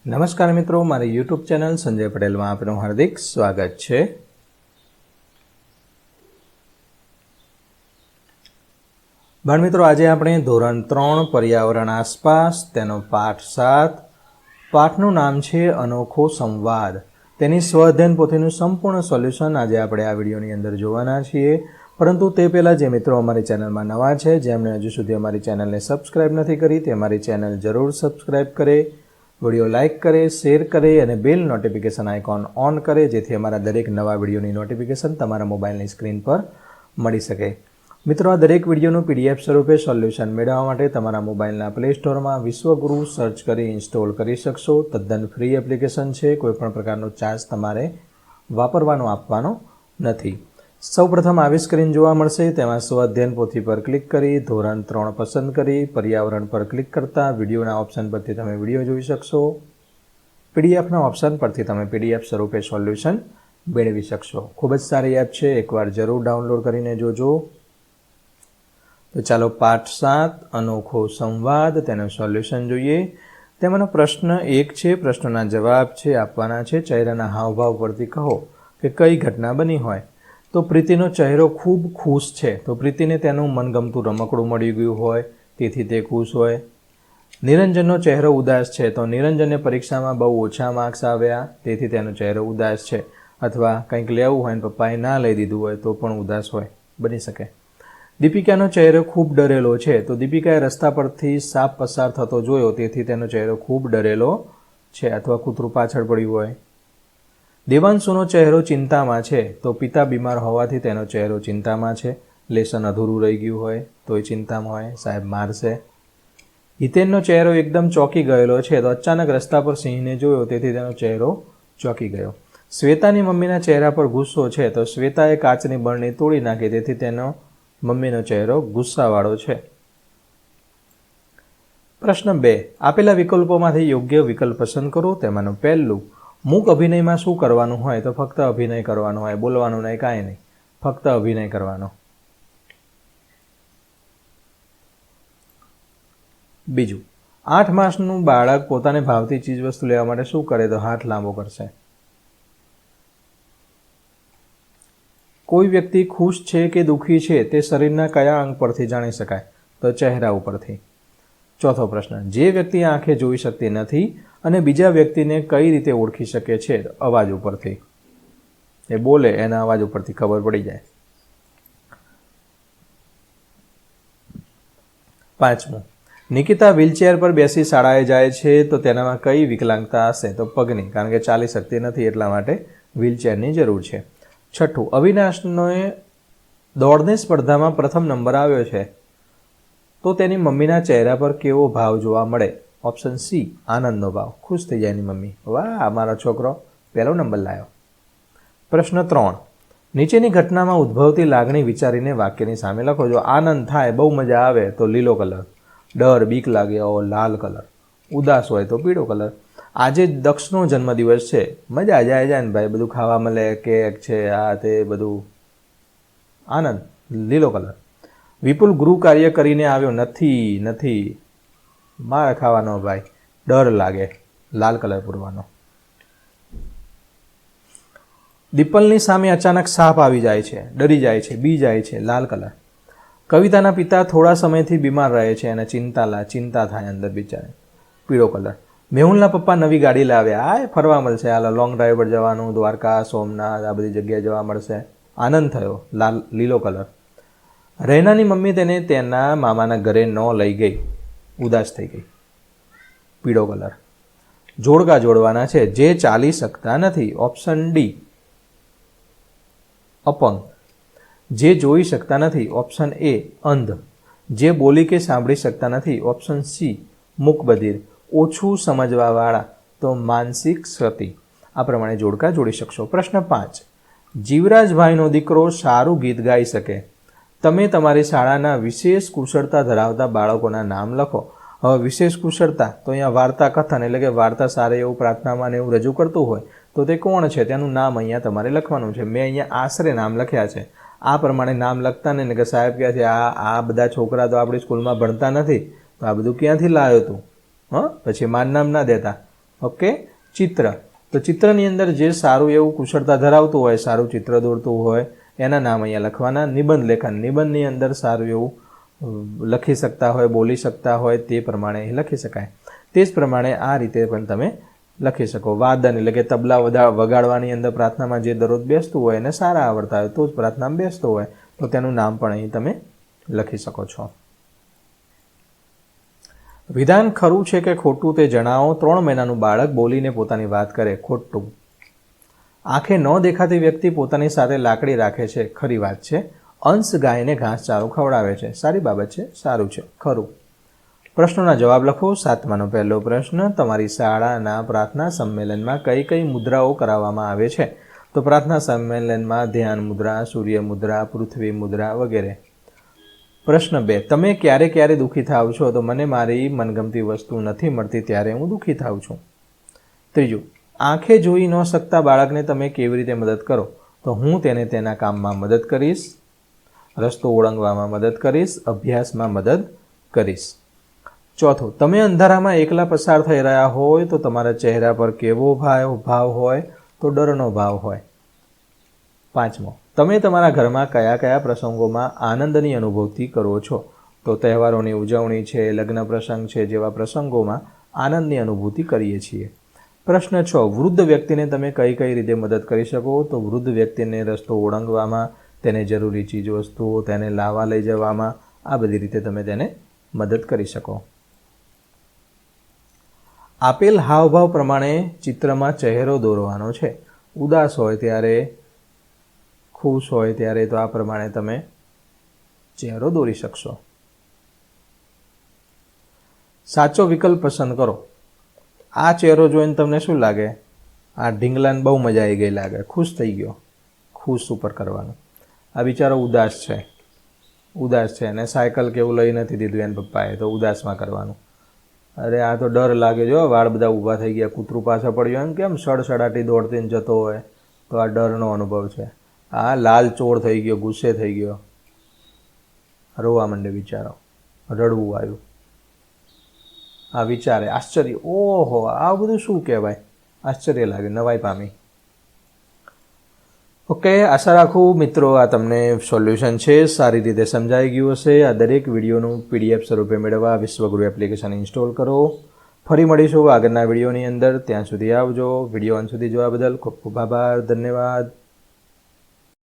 નમસ્કાર મિત્રો, મારી યુટ્યુબ ચેનલ સંજય પટેલમાં આપનું હાર્દિક સ્વાગત છે. બાળ મિત્રો, આજે આપણે ધોરણ 3 પર્યાવરણ આસપાસ તેનો પાઠ 7 પાઠનું નામ છે અનોખો સંવાદ. તેની સ્વઅધ્યયન પોથીનું સંપૂર્ણ સોલ્યુશન આજે આપણે આ વિડીયોની અંદર જોવાના છીએ. પરંતુ તે પહેલાં જે મિત્રો અમારી ચેનલમાં નવા છે, જેમણે હજુ સુધી અમારી ચેનલને સબસ્ક્રાઈબ નથી કરી, તે અમારી ચેનલ જરૂર સબસ્ક્રાઈબ કરે, વિડીયો લાઇક કરે, શેર કરે અને બેલ નોટિફિકેશન આઇકોન ઓન કરે, જેથી અમારા દરેક નવા વિડીયોની નોટિફિકેશન તમારા મોબાઈલની સ્ક્રીન પર મળી શકે. મિત્રો, આ દરેક વિડીયોનું PDF સ્વરૂપે સોલ્યુશન મેળવવા માટે તમારા મોબાઈલના પ્લે સ્ટોરમાં વિશ્વગુરુ સર્ચ કરી ઇન્સ્ટોલ કરી શકશો. તદ્દન ફ્રી એપ્લિકેશન છે, કોઈપણ પ્રકારનો ચાર્જ તમારે વાપરવાનો આપવાનો નથી. સૌપ્રથમ આવી સ્ક્રીન જોવા મળશે, તેમાં સ્વઅધ્યયન પોથી પર ક્લિક કરી ધોરણ 3 પસંદ કરી પર્યાવરણ પર ક્લિક કરતા વિડીયોના ઓપ્શન પરથી તમે વિડીયો જોઈ શકશો. PDFના ઓપ્શન પરથી તમે PDF સ્વરૂપે સોલ્યુશન મેળવી શકશો. ખૂબ જ સારી એપ છે, એકવાર જરૂર ડાઉનલોડ કરીને જોજો. તો ચાલો પાઠ 7 અનોખો સંવાદ તેનું સોલ્યુશન જોઈએ. તેમાંનો પ્રશ્ન 1 છે, પ્રશ્નના જવાબ છે આપવાના છે. ચહેરાના હાવભાવ પરથી કહો કે કઈ ઘટના બની હોય. તો પ્રીતિનો ચહેરો ખૂબ ખુશ છે, તો પ્રીતિને તેનું મનગમતું રમકડું મળી ગયું હોય, તેથી તે ખુશ હોય. નિરંજનનો ચહેરો ઉદાસ છે, તો નિરંજનને પરીક્ષામાં બહુ ઓછા માર્ક્સ આવ્યા, તેથી તેનો ચહેરો ઉદાસ છે. અથવા કંઈક લેવું હોય ને પપ્પાએ ના લઈ દીધું હોય તો પણ ઉદાસ હોય, બની શકે. દીપિકાનો ચહેરો ખૂબ ડરેલો છે, તો દીપિકાએ રસ્તા પરથી સાપ પસાર થતો જોયો, તેથી તેનો ચહેરો ખૂબ ડરેલો છે અથવા કૂતરું પાછળ પડ્યું હોય. દેવાંશુનો ચહેરો ચિંતામાં છે, તો પિતા બીમાર હોવાથી તેનો ચહેરો ચિંતામાં છે. લેસન અધૂરું રહી ગયું હોય તો એ ચિંતામાં હોય, સાહેબ મારશે. હિતેનનો ચહેરો એકદમ ચોંકી ગયેલો છે, તો અચાનક રસ્તા પર સિંહને જોયો, તેથી તેનો ચહેરો ચોંકી ગયો. શ્વેતાની મમ્મીના ચહેરા પર ગુસ્સો છે, તો શ્વેતાએ કાચની બરણી તોડી નાખી, તેથી તેનો મમ્મીનો ચહેરો ગુસ્સાવાળો છે. પ્રશ્ન 2, આપેલા વિકલ્પોમાંથી યોગ્ય વિકલ્પ પસંદ કરો. તેમાંનું પહેલું, મૂક અભિનયમાં શું કરવાનું હોય. તો ફક્ત અભિનય કરવાનો હોય, બોલવાનું નહીં, કાંઈ નહીં, ફક્ત અભિનય કરવાનો. બીજું, 8 માસનું બાળક પોતાને ભાવતી ચીજવસ્તુ લેવા માટે શું કરે. તો હાથ લાંબો કરશે. કોઈ વ્યક્તિ ખુશ છે કે દુઃખી છે તે શરીરના કયા અંગ પરથી જાણી શકાય. તો ચહેરા ઉપરથી. ચોથો પ્રશ્ન, જે વ્યક્તિ આંખે જોઈ શકતી નથી અને બીજા વ્યક્તિને કઈ રીતે ઓળખી શકે છે. અવાજ ઉપરથી. એ બોલે એના અવાજ ઉપરથી ખબર પડી જાય. પાંચમું, નિકિતા વ્હીલચેર પર બેસી શાળાએ જાય છે, તો તેનામાં કઈ વિકલાંગતા હશે. તો પગની, કારણ કે ચાલી શકતી નથી એટલા માટે વ્હીલચેરની જરૂર છે. છઠ્ઠું, અવિનાશનો દોડની સ્પર્ધામાં પ્રથમ નંબર આવ્યો છે, તો તેની મમ્મીના ચહેરા પર કેવો ભાવ જોવા મળે. ઓપ્શન C, આનંદનો ભાવ. ખુશ થઈ જાય એની મમ્મી, વાહ મારો છોકરો પહેલો નંબર લાવ્યો. પ્રશ્ન 3, નીચેની ઘટનામાં ઉદ્ભવતી લાગણી વિચારીને વાક્યની સામે લખો. જો આનંદ થાય, બહુ મજા આવે તો લીલો કલર, ડર બીક લાગે લાલ કલર, ઉદાસ હોય તો પીળો કલર. આજે દક્ષનો જન્મદિવસ છે, મજા જાય ને ભાઈ, બધું ખાવા મળે, કેક છે, આ તે બધું, આનંદ લીલો કલર. વિપુલ ગૃહ કાર્ય કરીને આવ્યો, નથી મારે ખાવાનો ભાઈ, ડર લાગે, લાલ કલર પૂરવાનો. દીપલની સામે અચાનક સાપ આવી જાય છે, ડરી જાય છે, બી જાય છે, લાલ કલર. કવિતાના પિતા થોડા સમયથી બીમાર રહે છે અને ચિંતા થાય અંદર બિચારે, પીળો કલર. મેહુલના પપ્પા નવી ગાડી લાવ્યા, આ ફરવા મળશે, હાલ લોંગ ડ્રાઈવ પર જવાનું, દ્વારકા, સોમનાથ, આ બધી જગ્યાએ જવા મળશે, આનંદ થયો, લીલો કલર. રૈનાની મમ્મી તેને તેના મામાના ઘરે ન લઈ ગઈ, ઉદાસ થઈ ગઈ, પીળો કલર. જોડકા જોડવાના છે, જે ચાલી શકતા નથી. ઓપ્શન D, અપંગ. જે જોઈ શકતા નથી. ઓપ્શન A, અંધ. જે બોલી કે સાંભળી શકતા નથી. Option C, મૂકબધિર. ઓછું સમજવાવાળા, તો માનસિક ક્ષતિ. આ પ્રમાણે જોડકા જોડી શકશો. પ્રશ્ન 5, જીવરાજભાઈનો દીકરો સારું ગીત ગાઈ શકે. તમે તમારી શાળાના વિશેષ કુશળતા ધરાવતા બાળકોના નામ લખો. હવે વિશેષ કુશળતા, તો અહીંયા વાર્તા કથન એટલે કે વાર્તા સારી એવું પ્રાર્થનામાં એવું રજૂ કરતું હોય તો તે કોણ છે તેનું નામ અહીંયા તમારે લખવાનું છે. મેં અહીંયા આશરે નામ લખ્યા છે. આ પ્રમાણે નામ લખતા ને કે સાહેબ કહે છે આ બધા છોકરા તો આપણી સ્કૂલમાં ભણતા નથી, તો આ બધું ક્યાંથી લાવ્યો તું? પછી મારું નામ ના દેતા. ઓકે, ચિત્ર. તો ચિત્રની અંદર જે સારું એવું કુશળતા ધરાવતું હોય, સારું ચિત્ર દોરતું હોય એના નામ અહીંયા લખવાના. નિબંધ લેખન, નિબંધની અંદર સારું એવું લખી શકતા હોય, બોલી શકતા હોય તે પ્રમાણે લખી શકાય. તે જ પ્રમાણે આ રીતે પણ તમે લખી શકો. વાદન એટલે કે તબલા વગાડવાની અંદર પ્રાર્થનામાં જે દરરોજ બેસતું હોય એને સારા આવડતા હોય તો જ પ્રાર્થનામાં બેસતો હોય તો તેનું નામ પણ અહીં તમે લખી શકો છો. વિધાન ખરું છે કે ખોટું તે જણાવો. 3 મહિનાનું બાળક બોલીને પોતાની વાત કરે. ખોટું. આંખે ન દેખાતી વ્યક્તિ પોતાની સાથે લાકડી રાખે છે. ખરી વાત છે. અંશ ગાયને ઘાસચારો ખવડાવે છે. સારી બાબત છે, સારું છે, ખરું. પ્રશ્નોના જવાબ લખો. 7માનો પહેલો પ્રશ્ન, તમારી શાળાના પ્રાર્થના સંમેલનમાં કઈ કઈ મુદ્રાઓ કરાવવામાં આવે છે? તો પ્રાર્થના સંમેલનમાં ધ્યાન મુદ્રા, સૂર્ય મુદ્રા, પૃથ્વી મુદ્રા વગેરે. પ્રશ્ન 2, તમે ક્યારે ક્યારે દુઃખી થાવ છો? તો મને મારી મનગમતી વસ્તુ નથી મળતી ત્યારે હું દુઃખી થાઉં છું. 3, આંખે જોઈ ન શકતા બાળકને તમે કેવી રીતે મદદ કરો? તો હું તેને તેના કામમાં મદદ કરીશ, રસ્તો ઓળંગવામાં મદદ કરીશ, અભ્યાસમાં મદદ કરીશ. 4, તમે અંધારામાં એકલા પસાર થઈ રહ્યા હોય તો તમારા ચહેરા પર કેવો ભાવ હોય? તો ડરનો ભાવ હોય. 5, તમે તમારા ઘરમાં કયા કયા પ્રસંગોમાં આનંદની અનુભૂતિ કરો છો? તો તહેવારોની ઉજવણી છે, લગ્ન પ્રસંગ છે જેવા પ્રસંગોમાં આનંદની અનુભૂતિ કરીએ છીએ. પ્રશ્ન 6, વૃદ્ધ વ્યક્તિને તમે કઈ કઈ રીતે મદદ કરી શકો? તો વૃદ્ધ વ્યક્તિને રસ્તો ઓળંગવામાં, તેને જરૂરી ચીજ વસ્તુઓ તેને લાવવા લઈ જવામાં, આ બધી રીતે તમે તેને મદદ કરી શકો. આપેલ હાવભાવ પ્રમાણે ચિત્રમાં ચહેરો દોરવાનો છે. ઉદાસ હોય ત્યારે, ખુશ હોય ત્યારે તો આ પ્રમાણે તમે ચહેરો દોરી શકશો. સાચો વિકલ્પ પસંદ કરો. આ ચહેરો જોઈને તમને શું લાગે? આ ઢીંગલાને બહુ મજા આવી ગઈ લાગે, ખુશ થઈ ગયો. ખુશ ઉપર કરવાનું. આ બિચારો ઉદાસ છે અને સાયકલ કેવું લઈ નથી દીધું એના પપ્પાએ તો ઉદાસમાં કરવાનું. અરે આ તો ડર લાગે જો, વાળ બધા ઊભા થઈ ગયા, કૂતરું પાછળ પડ્યું એમ કેમ સડસડાટી દોડતીને જતો હોય તો આ ડરનો અનુભવ છે. આ લાલ ચોળ થઈ ગયો, ગુસ્સે થઈ ગયો, રોવા માંડે બિચારો, રડવું આવ્યું. આ વિચારે આશ્ચર્ય, ઓહો આ બધું શું કહેવાય, આશ્ચર્ય લાગે, નવાઈ પામી. ઓકે, આશા રાખું મિત્રો આ તમને સોલ્યુશન છે સારી રીતે સમજાઈ ગયું હશે. આ દરેક વિડીયોનું PDF સ્વરૂપે મેળવવા વિશ્વગુરુ એપ્લિકેશન ઇન્સ્ટોલ કરો. ફરી મળીશું આગળના વિડીયોની અંદર. ત્યાં સુધી આવજો. વિડીયો અંત સુધી જોવા બદલ ખૂબ ખૂબ આભાર. ધન્યવાદ.